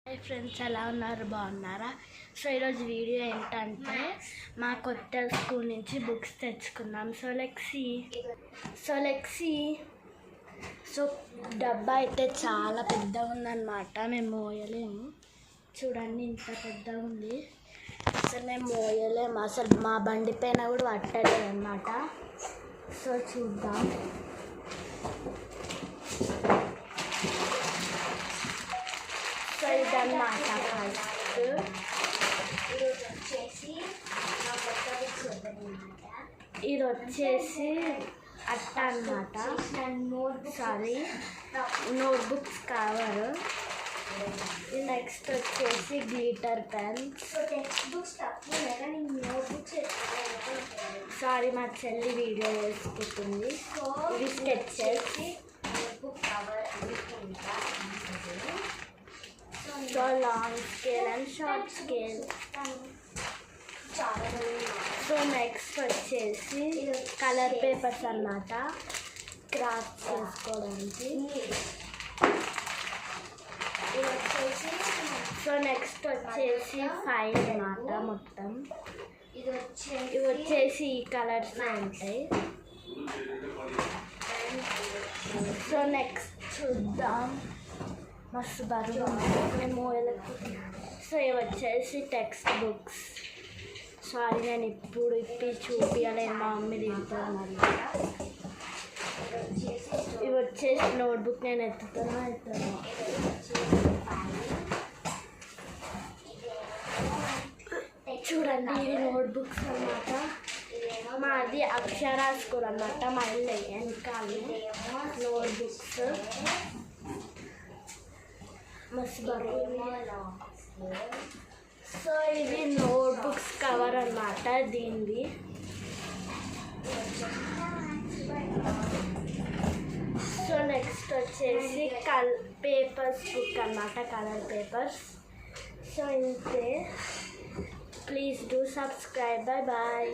Hi friends, ఎలా ఉన్నారు? బాగున్నారా? సో ఈరోజు వీడియో ఏంటంటే మా కొత్త స్కూల్ నుంచి బుక్స్ తెచ్చుకున్నాం. సో డబ్బా అయితే చాలా పెద్దగా ఉందన్నమాట. మేము మోయలేము. చూడండి, ఇంత పెద్దగా ఉంది. అసలు మేము మోయలేము. అసలు మా బండి పైన కూడా పట్టలేదు అన్నమాట. సో చూద్దాం. సో ఇదన్నమాట ఫస్ట్. ఇది వచ్చేసి అట్ట అన్నమాట. Notebooks cover. నెక్స్ట్ వచ్చేసి గ్లిటర్ పెన్స్. సారీ, మా చెల్లి వీడియో వేసుకుంటుంది. ఇవి sketches. So long scale and short scale. So next వచ్చేసి కలర్ పేపర్స్ అన్నమాట, క్రాఫ్ట్ చేసుకోవడానికి. సో నెక్స్ట్ వచ్చేసి ఫైల్ అన్నమాట మొత్తం. ఇవి వచ్చేసి ఈ కలర్స్ ఉంటాయి. సో నెక్స్ట్ చూద్దాం. మస్తు బరువు మేము. సో ఇవి వచ్చేసి టెక్స్ట్ బుక్స్. సారీ, నేను ఇప్పుడు చూపించలేదు, మా మమ్మీ తింటాను అనమాట. ఇవి వచ్చేసి నోట్బుక్. నేను ఎత్తుతాను. చూడండి, ఇవి నోట్బుక్స్ అన్నమాట. మాది అక్షరా స్కూల్ అన్నమాట. మళ్ళీ వెనకాల నోట్బుక్స్ మస్తు బరువు. సో ఇది నోట్బుక్స్ కవర్ అన్నమాట దీనిది. సో నెక్స్ట్ వచ్చేసి పేపర్స్ బుక్ అన్నమాట, కలర్ పేపర్స్. సో ఇంతే. Please do subscribe. Bye bye.